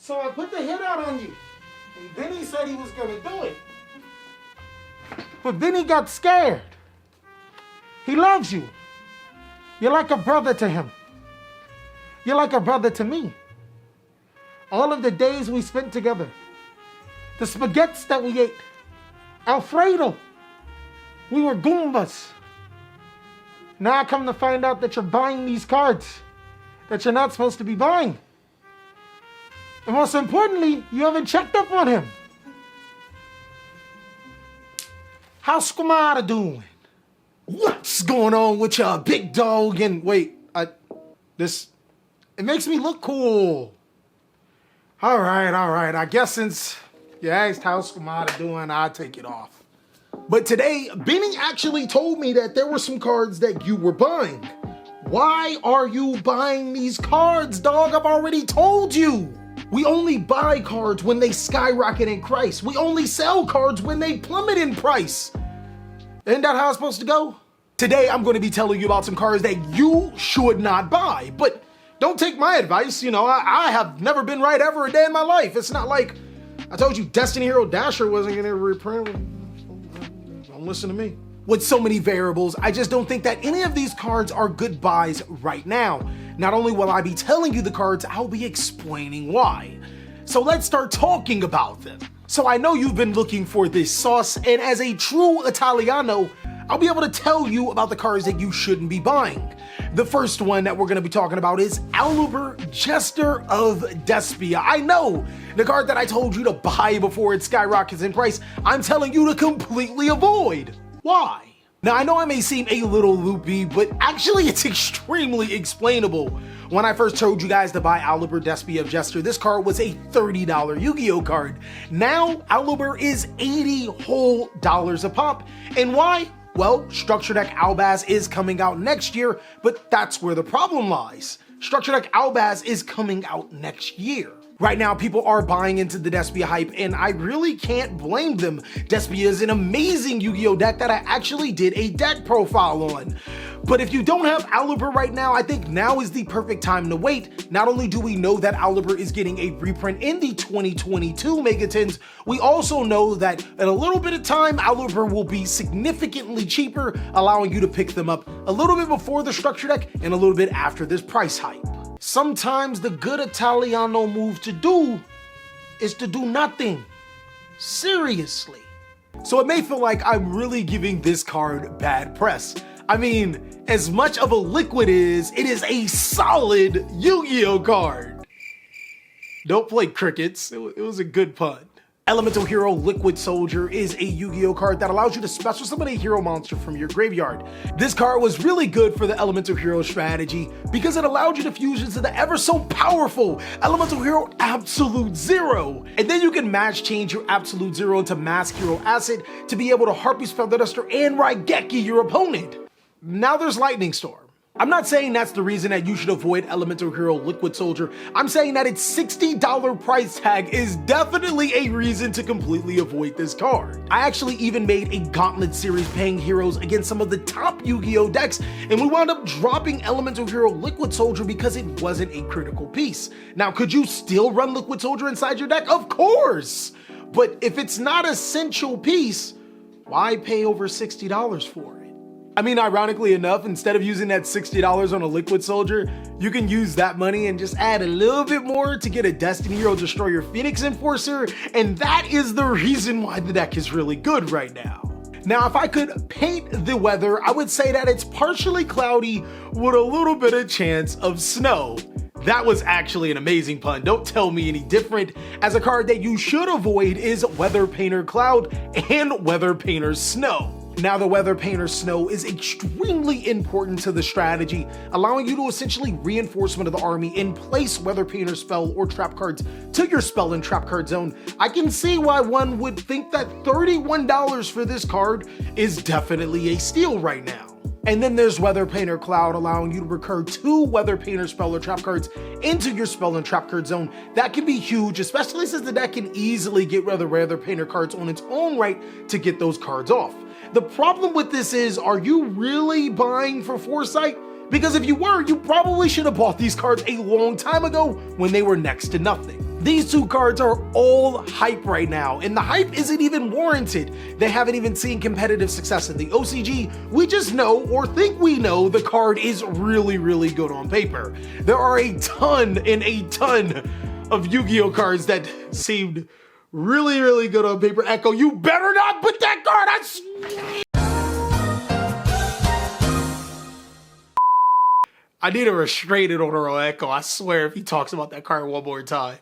So I put the hit out on you. And then he said he was gonna do it. But then he got scared. He loves you. You're like a brother to him. You're like a brother to me. All of the days we spent together. The spaghettis that we ate. Alfredo. We were Goombas. Now I come to find out that you're buying these cards that you're not supposed to be buying. And most importantly, you haven't checked up on him. How's Squamata doing? What's going on with y'all, big dog? And wait, it makes me look cool. All right. I guess since you asked how's Squamata doing, I'll take it off. But today, Benny actually told me that there were some cards that you were buying. Why are you buying these cards, dog? I've already told you. We only buy cards when they skyrocket in price. We only sell cards when they plummet in price. Isn't that how it's supposed to go? Today, I'm going to be telling you about some cards that you should not buy. But don't take my advice. You know, I have never been right ever a day in my life. It's not like I told you Destiny Hero Dasher wasn't going to reprint. Don't listen to me. With so many variables, I just don't think that any of these cards are good buys right now. Not only will I be telling you the cards, I'll be explaining why. So let's start talking about them. So I know you've been looking for this sauce, and as a true Italiano, I'll be able to tell you about the cards that you shouldn't be buying. The first one that we're going to be talking about is Aluber, Jester of Despia. I know, the card that I told you to buy before it skyrockets in price, I'm telling you to completely avoid. Why? Now, I know I may seem a little loopy, but actually it's extremely explainable. When I first told you guys to buy Aluber Despia of Jester, this card was a $30 Yu-Gi-Oh card. Now, Aluber is $80 whole a pop. And why? Well, Structure Deck Albaz is coming out next year, but that's where the problem lies. Structure Deck Albaz is coming out next year. Right now, people are buying into the Despia hype, and I really can't blame them. Despia is an amazing Yu-Gi-Oh deck that I actually did a deck profile on. But if you don't have Aluber right now, I think now is the perfect time to wait. Not only do we know that Aluber is getting a reprint in the 2022 Megatins, we also know that in a little bit of time, Aluber will be significantly cheaper, allowing you to pick them up a little bit before the Structure Deck and a little bit after this price hype. Sometimes the good Italiano move to do is to do nothing. Seriously. So it may feel like I'm really giving this card bad press. I mean, as much of a liquid is, it is a solid Yu-Gi-Oh card. Don't play crickets, it was a good pun. Elemental Hero Liquid Soldier is a Yu-Gi-Oh card that allows you to special summon a hero monster from your graveyard. This card was really good for the Elemental Hero strategy because it allowed you to fuse into the ever so powerful Elemental Hero Absolute Zero. And then you can match change your Absolute Zero into Mask Hero Acid to be able to Harpy's Feather Duster and Raigeki your opponent. Now there's Lightning Storm. I'm not saying that's the reason that you should avoid Elemental Hero Liquid Soldier. I'm saying that its $60 price tag is definitely a reason to completely avoid this card. I actually even made a Gauntlet series paying heroes against some of the top Yu-Gi-Oh decks, and we wound up dropping Elemental Hero Liquid Soldier because it wasn't a critical piece. Now, could you still run Liquid Soldier inside your deck? Of course! But if it's not an essential piece, why pay over $60 for it? I mean, ironically enough, instead of using that $60 on a Liquid Soldier, you can use that money and just add a little bit more to get a Destiny Hero Destroyer Phoenix Enforcer, and that is the reason why the deck is really good right now. Now, if I could paint the weather, I would say that it's partially cloudy with a little bit of chance of snow. That was actually an amazing pun, don't tell me any different, as a card that you should avoid is Weather Painter Cloud and Weather Painter Snow. Now, the Weather Painter Snow is extremely important to the strategy, allowing you to essentially reinforcement of the army and place Weather Painter spell or trap cards to your spell and trap card zone. I can see why one would think that $31 for this card is definitely a steal right now. And then there's Weather Painter Cloud, allowing you to recur 2 Weather Painter spell or trap cards into your spell and trap card zone. That can be huge, especially since the deck can easily get Weather Painter cards on its own right to get those cards off. The problem with this is, are you really buying for foresight? Because if you were, you probably should have bought these cards a long time ago when they were next to nothing. These two cards are all hype right now, and the hype isn't even warranted. They haven't even seen competitive success in the OCG. We just know, or think we know, the card is really, really good on paper. There are a ton of Yu-Gi-Oh cards that seemed really, really good on paper. Echo, you better not put that card I need a restraining order on Echo. I swear if he talks about that card one more time.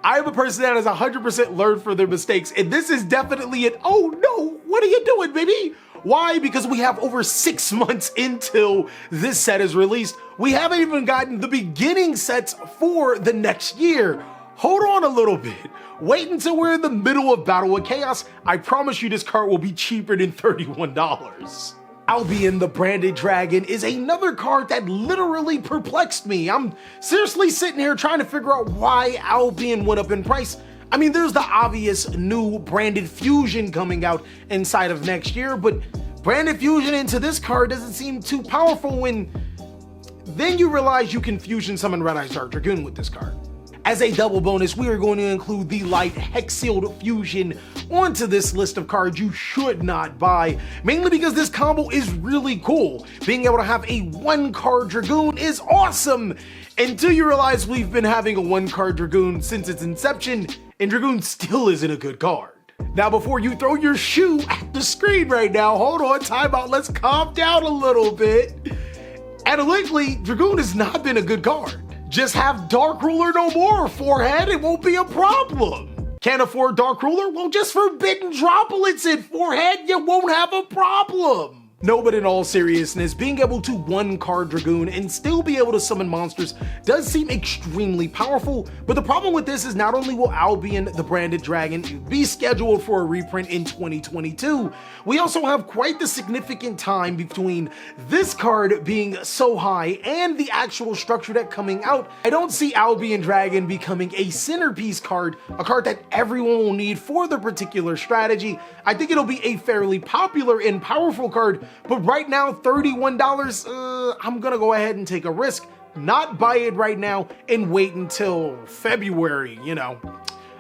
I am a person that has 100% learned from their mistakes, and this is definitely an, oh no, what are you doing, baby? Why? Because we have over 6 months until this set is released. We haven't even gotten the beginning sets for the next year. Hold on a little bit. Wait until we're in the middle of Battle of Chaos. I promise you this card will be cheaper than $31. Albion, the branded dragon, is another card that literally perplexed me. I'm seriously sitting here trying to figure out why Albion went up in price. I mean, there's the obvious new branded fusion coming out inside of next year, but branded fusion into this card doesn't seem too powerful when then you realize you can fusion summon Red Eyes Dark Dragoon with this card. As a double bonus, we are going to include the Light Hex-Sealed Fusion onto this list of cards you should not buy, mainly because this combo is really cool. Being able to have a 1-card Dragoon is awesome, until you realize we've been having a 1-card Dragoon since its inception, and Dragoon still isn't a good card. Now, before you throw your shoe at the screen right now, hold on, time out, let's calm down a little bit. Analytically, Dragoon has not been a good card. Just have Dark Ruler no more, Forehead, it won't be a problem. Can't afford Dark Ruler? Well, just Forbidden Droplets in Forehead, you won't have a problem. No, but in all seriousness, being able to 1-card Dragoon and still be able to summon monsters does seem extremely powerful, but the problem with this is not only will Albion, the branded dragon, be scheduled for a reprint in 2022, we also have quite the significant time between this card being so high and the actual structure deck coming out. I don't see Albion Dragon becoming a centerpiece card, a card that everyone will need for the particular strategy. I think it'll be a fairly popular and powerful card, but right now, $31, I'm gonna go ahead and take a risk, not buy it right now, and wait until February, you know,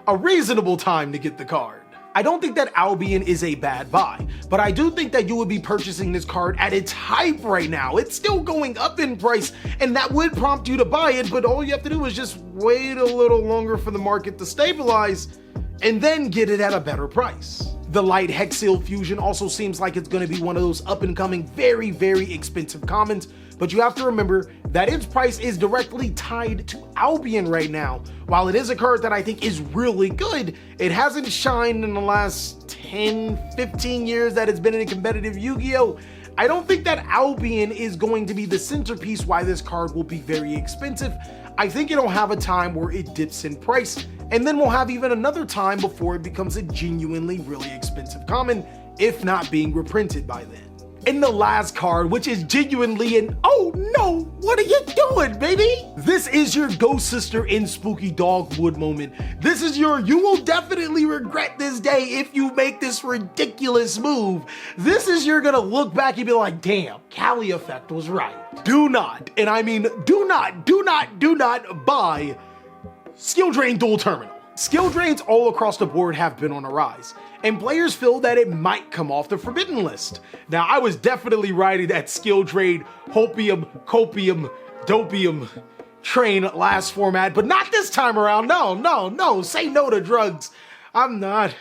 a reasonable time to get the card. I don't think that Albion is a bad buy, but I do think that you would be purchasing this card at its hype right now. It's still going up in price, and that would prompt you to buy it, but all you have to do is just wait a little longer for the market to stabilize, and then get it at a better price. The Light Hex-Sealed Fusion also seems like it's going to be one of those up-and-coming, very, very expensive commons, but you have to remember that its price is directly tied to Albion right now. While it is a card that I think is really good, it hasn't shined in the last 10, 15 years that it's been in a competitive Yu-Gi-Oh! I don't think that Albion is going to be the centerpiece why this card will be very expensive. I think it'll have a time where it dips in price, and then we'll have even another time before it becomes a genuinely really expensive common, if not being reprinted by then. And the last card, which is genuinely an oh no, what are you doing, baby? This is your Ghost Sister in Spooky Dogwood moment. This is your you will definitely regret this day if you make this ridiculous move. This is you're gonna look back and be like, damn, TheCaliEffect was right. Do not, and I mean do not buy Skill Drain Dual Terminal. Skill drains all across the board have been on a rise, and players feel that it might come off the forbidden list. Now, I was definitely riding that skill drain, hopium, copium, dopium train last format, but not this time around. No, say no to drugs. I'm not.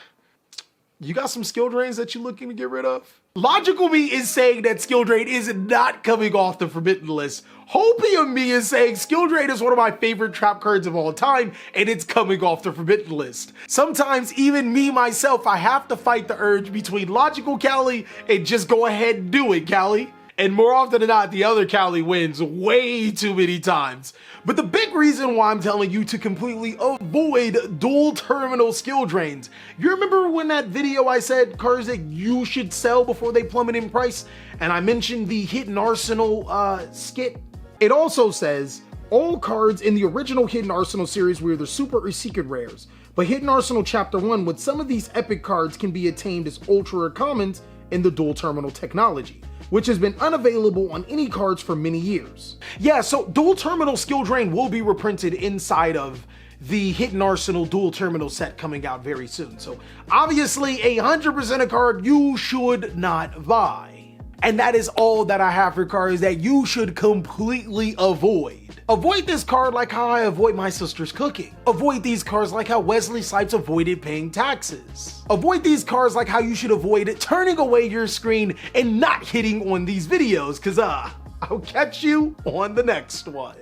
You got some skill drains that you're looking to get rid of? Logical me is saying that skill drain is not coming off the forbidden list. Hopium me is saying skill drain is one of my favorite trap cards of all time, and it's coming off the forbidden list. Sometimes even me myself, I have to fight the urge between logical Cali and just go ahead and do it, Cali. And more often than not, the other Cali wins way too many times. But the big reason why I'm telling you to completely avoid dual terminal skill drains. You remember when that video I said cards that you should sell before they plummet in price? And I mentioned the Hidden Arsenal skit? It also says, all cards in the original Hidden Arsenal series were either super or secret rares. But Hidden Arsenal Chapter 1, with some of these epic cards can be attained as ultra rare commons in the dual terminal technology, which has been unavailable on any cards for many years. Yeah, so dual terminal skill drain will be reprinted inside of the Hidden Arsenal dual terminal set coming out very soon. So obviously 100% a card you should not buy. And that is all that I have for cards that you should completely avoid. Avoid this card like how I avoid my sister's cooking. Avoid these cards like how Wesley Snipes avoided paying taxes. Avoid these cards like how you should avoid turning away your screen and not hitting on these videos, cause I'll catch you on the next one.